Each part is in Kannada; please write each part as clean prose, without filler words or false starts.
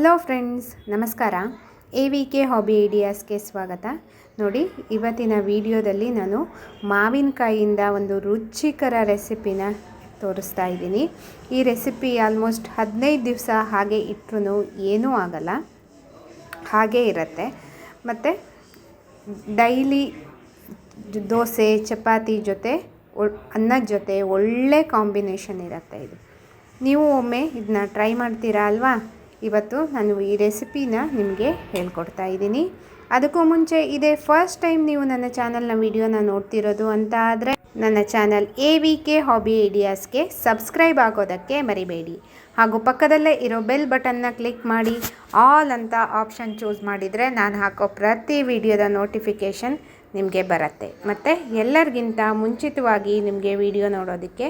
ಹಲೋ ಫ್ರೆಂಡ್ಸ್, ನಮಸ್ಕಾರ. AVK ಹಾಬಿ ಐಡಿಯಾಸ್ಗೆ ಸ್ವಾಗತ. ನೋಡಿ, ಇವತ್ತಿನ ವಿಡಿಯೋದಲ್ಲಿ ನಾನು ಮಾವಿನಕಾಯಿಯಿಂದ ಒಂದು ರುಚಿಕರ ರೆಸಿಪಿನ ತೋರಿಸ್ತಾ ಇದ್ದೀನಿ. ಈ ರೆಸಿಪಿ ಆಲ್ಮೋಸ್ಟ್ 15 ದಿವಸ ಹಾಗೆ ಇಟ್ಟರೂ ಏನೂ ಆಗಲ್ಲ, ಹಾಗೇ ಇರುತ್ತೆ. ಮತ್ತು ಡೈಲಿ ದೋಸೆ ಚಪಾತಿ ಜೊತೆ ಅನ್ನದ ಜೊತೆ ಒಳ್ಳೆ ಕಾಂಬಿನೇಷನ್ ಇರುತ್ತೆ. ಇದು ನೀವು ಒಮ್ಮೆ ಇದನ್ನ ಟ್ರೈ ಮಾಡ್ತೀರಾ ಅಲ್ವಾ? ಇವತ್ತು ನಾನು ಈ ರೆಸಿಪಿನ ನಿಮಗೆ ಹೇಳ್ಕೊಡ್ತಾ ಇದ್ದೀನಿ. ಅದಕ್ಕೂ ಮುಂಚೆ ಇದೇ ಫಸ್ಟ್ ಟೈಮ್ ನೀವು ನನ್ನ ಚಾನಲ್ನ ವಿಡಿಯೋನ ನೋಡ್ತಿರೋದು ಅಂತ ಆದರೆ ನನ್ನ ಚಾನಲ್ AVK ಹಾಬಿ ಐಡಿಯಾಸ್ಗೆ ಸಬ್ಸ್ಕ್ರೈಬ್ ಆಗೋದಕ್ಕೆ ಮರಿಬೇಡಿ. ಹಾಗೂ ಪಕ್ಕದಲ್ಲೇ ಇರೋ ಬೆಲ್ ಬಟನ್ನ ಕ್ಲಿಕ್ ಮಾಡಿ ಆಲ್ ಅಂತ ಆಪ್ಷನ್ ಚೂಸ್ ಮಾಡಿದರೆ ನಾನು ಹಾಕೋ ಪ್ರತಿ ವಿಡಿಯೋದ ನೋಟಿಫಿಕೇಷನ್ ನಿಮಗೆ ಬರುತ್ತೆ. ಮತ್ತು ಎಲ್ಲರಿಗಿಂತ ಮುಂಚಿತವಾಗಿ ನಿಮಗೆ ವಿಡಿಯೋ ನೋಡೋದಕ್ಕೆ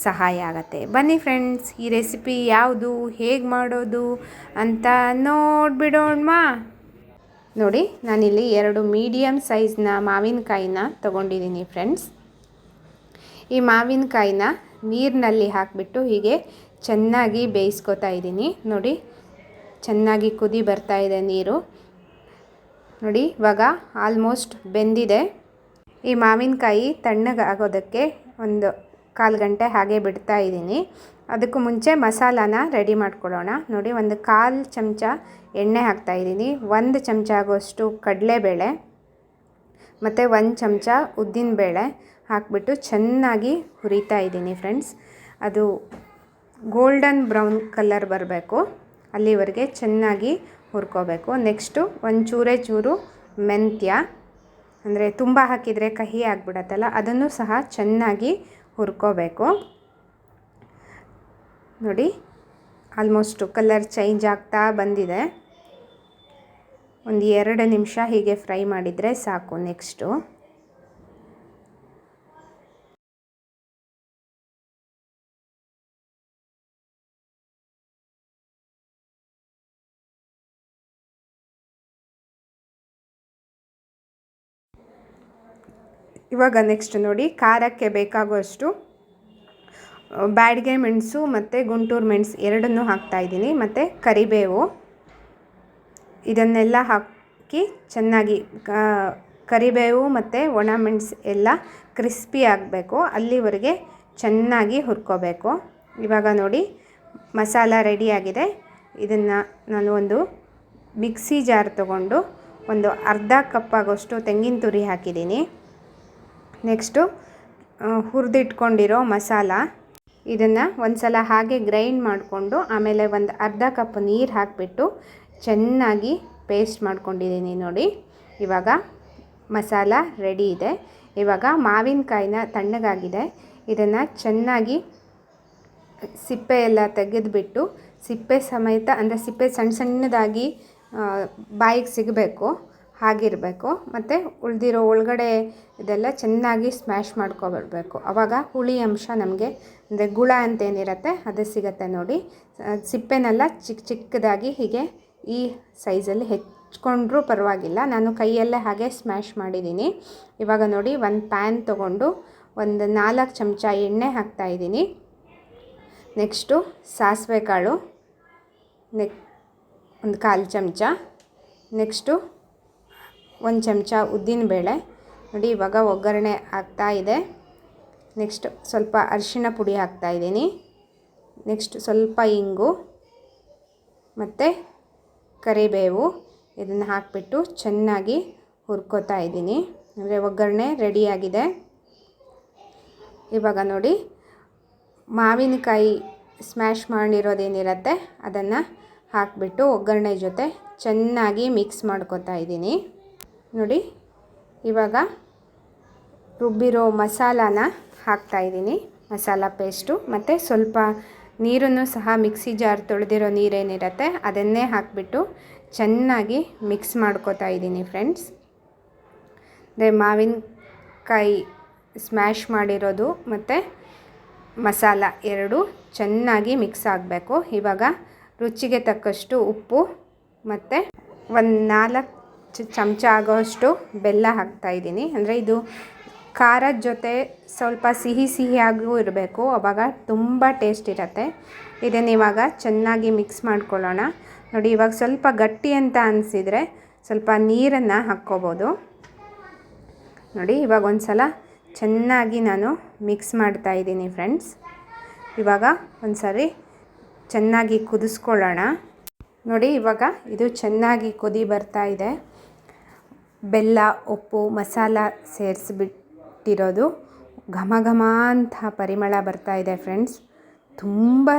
ಸಹಾಯ ಆಗುತ್ತೆ. ಬನ್ನಿ ಫ್ರೆಂಡ್ಸ್, ಈ ರೆಸಿಪಿ ಯಾವುದು, ಹೇಗೆ ಮಾಡೋದು ಅಂತ ನೋಡಿಬಿಡೋಣ. ನೋಡಿ, ನಾನಿಲ್ಲಿ 2 ಮೀಡಿಯಮ್ ಸೈಜ್ನ ಮಾವಿನಕಾಯಿನ ತೊಗೊಂಡಿದ್ದೀನಿ ಫ್ರೆಂಡ್ಸ್. ಈ ಮಾವಿನಕಾಯಿನ ನೀರಿನಲ್ಲಿ ಹಾಕಿಬಿಟ್ಟು ಹೀಗೆ ಚೆನ್ನಾಗಿ ಬೇಯಿಸ್ಕೊತಾ ಇದ್ದೀನಿ. ನೋಡಿ, ಚೆನ್ನಾಗಿ ಕುದಿ ಬರ್ತಾ ಇದೆ ನೀರು. ನೋಡಿ, ಇವಾಗ ಆಲ್ಮೋಸ್ಟ್ ಬೆಂದಿದೆ. ಈ ಮಾವಿನಕಾಯಿ ತಣ್ಣಗಾಗೋದಕ್ಕೆ ಒಂದು 1/4 ಗಂಟೆ ಹಾಗೆ ಬಿಡ್ತಾ ಇದ್ದೀನಿ. ಅದಕ್ಕೂ ಮುಂಚೆ ಮಸಾಲಾನ ರೆಡಿ ಮಾಡ್ಕೊಳ್ಳೋಣ. ನೋಡಿ, ಒಂದು 1/4 ಚಮಚ ಎಣ್ಣೆ ಹಾಕ್ತಾಯಿದ್ದೀನಿ, 1 ಚಮಚ ಆಗೋಷ್ಟು ಕಡಲೆಬೇಳೆ ಮತ್ತು 1 ಚಮಚ ಉದ್ದಿನಬೇಳೆ ಹಾಕಿಬಿಟ್ಟು ಚೆನ್ನಾಗಿ ಹುರಿತಾ ಇದ್ದೀನಿ ಫ್ರೆಂಡ್ಸ್. ಅದು ಗೋಲ್ಡನ್ ಬ್ರೌನ್ ಕಲರ್ ಬರಬೇಕು, ಅಲ್ಲಿವರೆಗೆ ಚೆನ್ನಾಗಿ ಹುರ್ಕೋಬೇಕು. ನೆಕ್ಸ್ಟು ಚೂರು ಮೆಂತ್ಯ, ಅಂದರೆ ತುಂಬ ಹಾಕಿದರೆ ಕಹಿ ಆಗಿಬಿಡತ್ತಲ್ಲ, ಅದನ್ನು ಸಹ ಚೆನ್ನಾಗಿ ಹುರ್ಕೋಬೇಕು. ನೋಡಿ, ಆಲ್ಮೋಸ್ಟು ಕಲರ್ ಚೇಂಜ್ ಆಗ್ತಾ ಬಂದಿದೆ. ಒಂದು 2 ನಿಮಿಷ ಹೀಗೆ ಫ್ರೈ ಮಾಡಿದರೆ ಸಾಕು. ನೆಕ್ಸ್ಟು ಇವಾಗ ನೆಕ್ಸ್ಟ್ ನೋಡಿ, ಖಾರಕ್ಕೆ ಬೇಕಾಗುವಷ್ಟು ಬ್ಯಾಡಗೆ ಮೆಣಸು ಮತ್ತು ಗುಂಟೂರು ಮೆಣಸು ಎರಡನ್ನೂ ಹಾಕ್ತಾಯಿದ್ದೀನಿ. ಮತ್ತು ಕರಿಬೇವು, ಇದನ್ನೆಲ್ಲ ಹಾಕಿ ಚೆನ್ನಾಗಿ ಕರಿಬೇವು ಮತ್ತು ಒಣ ಮೆಣಸು ಎಲ್ಲ ಕ್ರಿಸ್ಪಿ ಆಗಬೇಕು, ಅಲ್ಲಿವರೆಗೆ ಚೆನ್ನಾಗಿ ಹುರ್ಕೋಬೇಕು. ಇವಾಗ ನೋಡಿ, ಮಸಾಲ ರೆಡಿಯಾಗಿದೆ. ಇದನ್ನು ನಾನು ಒಂದು ಮಿಕ್ಸಿ ಜಾರ್ ತೊಗೊಂಡು ಒಂದು ಅರ್ಧ ಕಪ್ ಆಗೋಷ್ಟು ತೆಂಗಿನ ತುರಿ ಹಾಕಿದ್ದೀನಿ. ನೆಕ್ಸ್ಟು ಹುರಿದಿಟ್ಕೊಂಡಿರೋ ಮಸಾಲ, ಇದನ್ನು ಒಂದು ಸಲ ಹಾಗೆ ಗ್ರೈಂಡ್ ಮಾಡಿಕೊಂಡು ಆಮೇಲೆ ಒಂದು ಅರ್ಧ ಕಪ್ ನೀರು ಹಾಕಿಬಿಟ್ಟು ಚೆನ್ನಾಗಿ ಪೇಸ್ಟ್ ಮಾಡ್ಕೊಂಡಿದ್ದೀನಿ. ನೋಡಿ, ಇವಾಗ ಮಸಾಲ ರೆಡಿ ಇದೆ. ಇವಾಗ ಮಾವಿನಕಾಯಿನ ತಣ್ಣಗಾಗಿದೆ, ಇದನ್ನು ಚೆನ್ನಾಗಿ ಸಿಪ್ಪೆ ಎಲ್ಲ ತೆಗೆದುಬಿಟ್ಟು ಸಿಪ್ಪೆ ಸಮೇತ, ಅಂದರೆ ಸಿಪ್ಪೆ ಸಣ್ಣ ಸಣ್ಣದಾಗಿ ಬಾಯಿಗೆ ಸಿಗಬೇಕು, ಹಾಗಿರಬೇಕು. ಮತ್ತು ಉಳಿದಿರೋ ಒಳಗಡೆ ಇದೆಲ್ಲ ಚೆನ್ನಾಗಿ ಸ್ಮ್ಯಾಶ್ ಮಾಡ್ಕೊಬರ್ಬೇಕು. ಆವಾಗ ಹುಳಿ ಅಂಶ ನಮಗೆ, ಅಂದರೆ ಗುಳ ಅಂತೇನಿರುತ್ತೆ ಅದು ಸಿಗುತ್ತೆ. ನೋಡಿ, ಸಿಪ್ಪೆನೆಲ್ಲ ಚಿಕ್ಕದಾಗಿ ಹೀಗೆ ಈ ಸೈಜಲ್ಲಿ ಹೆಚ್ಕೊಂಡ್ರೂ ಪರವಾಗಿಲ್ಲ, ನಾನು ಕೈಯಲ್ಲೇ ಹಾಗೆ ಸ್ಮ್ಯಾಶ್ ಮಾಡಿದ್ದೀನಿ. ಇವಾಗ ನೋಡಿ, ಒಂದು ಪ್ಯಾನ್ ತೊಗೊಂಡು ಒಂದು 4 ಚಮಚ ಎಣ್ಣೆ ಹಾಕ್ತಾಯಿದ್ದೀನಿ. ನೆಕ್ಸ್ಟು ಸಾಸಿವೆ ಕಾಳು ಒಂದು 1/4 ಚಮಚ, ನೆಕ್ಸ್ಟು 1 ಚಮಚ ಉದ್ದಿನಬೇಳೆ. ನೋಡಿ, ಇವಾಗ ಒಗ್ಗರಣೆ ಆಗ್ತಾ ಇದೆ. ನೆಕ್ಸ್ಟ್ ಸ್ವಲ್ಪ ಅರಿಶಿಣ ಪುಡಿ ಹಾಕ್ತಾಯಿದ್ದೀನಿ. ನೆಕ್ಸ್ಟ್ ಸ್ವಲ್ಪ ಇಂಗು ಮತ್ತು ಕರಿಬೇವು, ಇದನ್ನು ಹಾಕಿಬಿಟ್ಟು ಚೆನ್ನಾಗಿ ಹುರ್ಕೋತಾ ಇದ್ದೀನಿ. ಅಂದರೆ ಒಗ್ಗರಣೆ ರೆಡಿಯಾಗಿದೆ. ಇವಾಗ ನೋಡಿ, ಮಾವಿನಕಾಯಿ ಸ್ಮ್ಯಾಶ್ ಮಾಡಿರೋದೇನಿರುತ್ತೆ ಅದನ್ನು ಹಾಕಿಬಿಟ್ಟು ಒಗ್ಗರಣೆ ಜೊತೆ ಚೆನ್ನಾಗಿ ಮಿಕ್ಸ್ ಮಾಡ್ಕೋತಾ ಇದ್ದೀನಿ. ನೋಡಿ, ಇವಾಗ ರುಬ್ಬಿರೋ ಮಸಾಲಾನ ಹಾಕ್ತಾಯಿದ್ದೀನಿ, ಮಸಾಲ ಪೇಸ್ಟು, ಮತ್ತು ಸ್ವಲ್ಪ ನೀರನ್ನು ಸಹ ಮಿಕ್ಸಿ ಜಾರ್ ತೊಳೆದಿರೋ ನೀರೇನಿರುತ್ತೆ ಅದನ್ನೇ ಹಾಕಿಬಿಟ್ಟು ಚೆನ್ನಾಗಿ ಮಿಕ್ಸ್ ಮಾಡ್ಕೋತಾ ಇದ್ದೀನಿ ಫ್ರೆಂಡ್ಸ್. ಅಂದರೆ ಮಾವಿನಕಾಯಿ ಸ್ಮ್ಯಾಶ್ ಮಾಡಿರೋದು ಮತ್ತು ಮಸಾಲ ಎರಡೂ ಚೆನ್ನಾಗಿ ಮಿಕ್ಸ್ ಆಗಬೇಕು. ಇವಾಗ ರುಚಿಗೆ ತಕ್ಕಷ್ಟು ಉಪ್ಪು ಮತ್ತು ಒಂದು 4 ಚಮಚ ಆಗೋಷ್ಟು ಬೆಲ್ಲ ಹಾಕ್ತಾಯಿದ್ದೀನಿ. ಅಂದರೆ ಇದು ಖಾರದ ಜೊತೆ ಸ್ವಲ್ಪ ಸಿಹಿ ಸಿಹಿಯಾಗೂ ಇರಬೇಕು, ಆವಾಗ ತುಂಬ ಟೇಸ್ಟ್ ಇರುತ್ತೆ. ಇದನ್ನು ಇವಾಗ ಚೆನ್ನಾಗಿ ಮಿಕ್ಸ್ ಮಾಡ್ಕೊಳ್ಳೋಣ. ನೋಡಿ, ಇವಾಗ ಸ್ವಲ್ಪ ಗಟ್ಟಿ ಅಂತ ಅನಿಸಿದರೆ ಸ್ವಲ್ಪ ನೀರನ್ನು ಹಾಕ್ಕೋಬೋದು. ನೋಡಿ, ಇವಾಗ ಒಂದು ಸಲ ಚೆನ್ನಾಗಿ ನಾನು ಮಿಕ್ಸ್ ಮಾಡ್ತಾಯಿದ್ದೀನಿ ಫ್ರೆಂಡ್ಸ್. ಇವಾಗ ಒಂದು ಸರಿ ಚೆನ್ನಾಗಿ ಕುದಿಸ್ಕೊಳ್ಳೋಣ. ನೋಡಿ, ಇವಾಗ ಇದು ಚೆನ್ನಾಗಿ ಕುದಿ ಬರ್ತಾ ಇದೆ. ಬೆಲ್ಲ, ಉಪ್ಪು, ಮಸಾಲ ಸೇರಿಸ್ಬಿಟ್ಟಿರೋದು ಘಮ ಘಮ ಅಂತ ಪರಿಮಳ ಬರ್ತಾ ಇದೆ ಫ್ರೆಂಡ್ಸ್. ತುಂಬ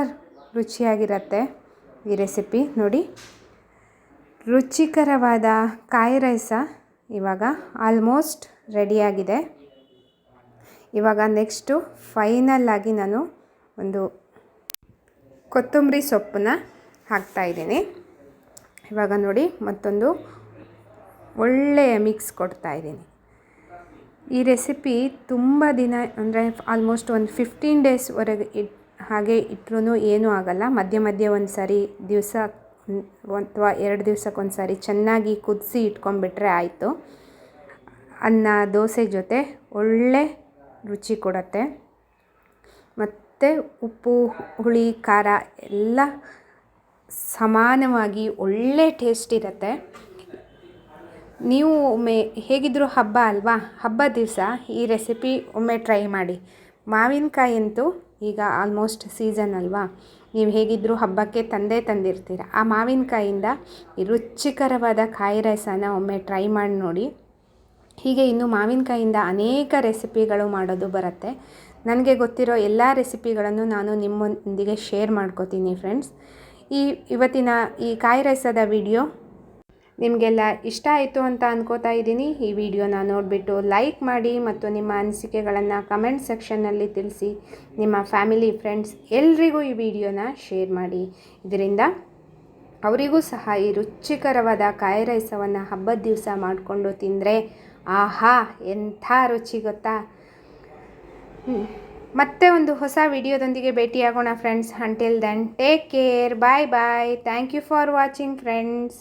ರುಚಿಯಾಗಿರುತ್ತೆ ಈ ರೆಸಿಪಿ. ನೋಡಿ, ರುಚಿಕರವಾದ ಕಾಯಿ ರೈಸ ಇವಾಗ ಆಲ್ಮೋಸ್ಟ್ ರೆಡಿಯಾಗಿದೆ. ಇವಾಗ ನೆಕ್ಸ್ಟು ಫೈನಲ್ ಆಗಿ ನಾನು ಒಂದು ಕೊತ್ತಂಬರಿ ಸೊಪ್ಪನ್ನ ಹಾಕ್ತಾಯಿದ್ದೀನಿ. ಇವಾಗ ನೋಡಿ, ಮತ್ತೊಂದು ಒಳ್ಳೆಯ ಮಿಕ್ಸ್ ಕೊಡ್ತಾಯಿದ್ದೀನಿ. ಈ ರೆಸಿಪಿ ತುಂಬ ದಿನ ಅಂದರೆ ಆಲ್ಮೋಸ್ಟ್ ಒಂದು 15 ಡೇಸ್ವರೆಗೆ ಹಾಗೆ ಇಟ್ಟರೂ ಏನೂ ಆಗೋಲ್ಲ. ಮಧ್ಯೆ ಮಧ್ಯೆ ಒಂದು ಸಾರಿ ದಿವಸ ಅಥವಾ 2 ದಿವಸಕ್ಕೊಂದು ಸಾರಿ ಚೆನ್ನಾಗಿ ಕುದಿಸಿ ಇಟ್ಕೊಂಡ್ಬಿಟ್ರೆ ಆಯಿತು. ಅನ್ನ ದೋಸೆ ಜೊತೆ ಒಳ್ಳೆ ರುಚಿ ಕೊಡುತ್ತೆ. ಮತ್ತು ಉಪ್ಪು, ಹುಳಿ, ಖಾರ ಎಲ್ಲ ಸಮಾನವಾಗಿ ಒಳ್ಳೆ ಟೇಸ್ಟ್ ಇರುತ್ತೆ. ನೀವು ಒಮ್ಮೆ ಹೇಗಿದ್ದರೂ ಹಬ್ಬ ಅಲ್ವಾ, ಹಬ್ಬದ ದಿವಸ ಈ ರೆಸಿಪಿ ಒಮ್ಮೆ ಟ್ರೈ ಮಾಡಿ. ಮಾವಿನಕಾಯಿ ಅಂತೂ ಈಗ ಆಲ್ಮೋಸ್ಟ್ ಸೀಸನ್ ಅಲ್ವಾ, ನೀವು ಹೇಗಿದ್ದರೂ ಹಬ್ಬಕ್ಕೆ ತಂದಿರ್ತೀರ. ಆ ಮಾವಿನಕಾಯಿಂದ ಈ ರುಚಿಕರವಾದ ಕಾಯಿ ರೈಸನ ಒಮ್ಮೆ ಟ್ರೈ ಮಾಡಿ ನೋಡಿ. ಹೀಗೆ ಇನ್ನು ಮಾವಿನಕಾಯಿಂದ ಅನೇಕ ರೆಸಿಪಿಗಳು ಮಾಡೋದು ಬರುತ್ತೆ. ನನಗೆ ಗೊತ್ತಿರೋ ಎಲ್ಲ ರೆಸಿಪಿಗಳನ್ನು ನಾನು ನಿಮ್ಮೊಂದಿಗೆ ಶೇರ್ ಮಾಡ್ಕೋತೀನಿ ಫ್ರೆಂಡ್ಸ್. ಇವತ್ತಿನ ಈ ಕಾಯಿ ರೈಸದ ವಿಡಿಯೋ ನಿಮಗೆಲ್ಲ ಇಷ್ಟ ಆಯಿತು ಅಂತ ಅನ್ಕೋತಾ ಇದ್ದೀನಿ. ಈ ವಿಡಿಯೋನ ನೋಡಿಬಿಟ್ಟು ಲೈಕ್ ಮಾಡಿ ಮತ್ತು ನಿಮ್ಮ ಅನಿಸಿಕೆಗಳನ್ನು ಕಮೆಂಟ್ ಸೆಕ್ಷನ್ನಲ್ಲಿ ತಿಳಿಸಿ. ನಿಮ್ಮ ಫ್ಯಾಮಿಲಿ, ಫ್ರೆಂಡ್ಸ್ ಎಲ್ರಿಗೂ ಈ ವಿಡಿಯೋನ ಶೇರ್ ಮಾಡಿ. ಇದರಿಂದ ಅವರಿಗೂ ಸಹ ಈ ರುಚಿಕರವಾದ ಕಾಯಿ ರೈಸವನ್ನು ಹಬ್ಬದ ದಿವಸ ಮಾಡಿಕೊಂಡು ತಿಂದರೆ ಆಹಾ ಎಂಥ ರುಚಿ ಗೊತ್ತಾ. ಮತ್ತೆ ಒಂದು ಹೊಸ ವಿಡಿಯೋದೊಂದಿಗೆ ಭೇಟಿಯಾಗೋಣ friends. Until then take care, bye bye. Thank you for watching friends.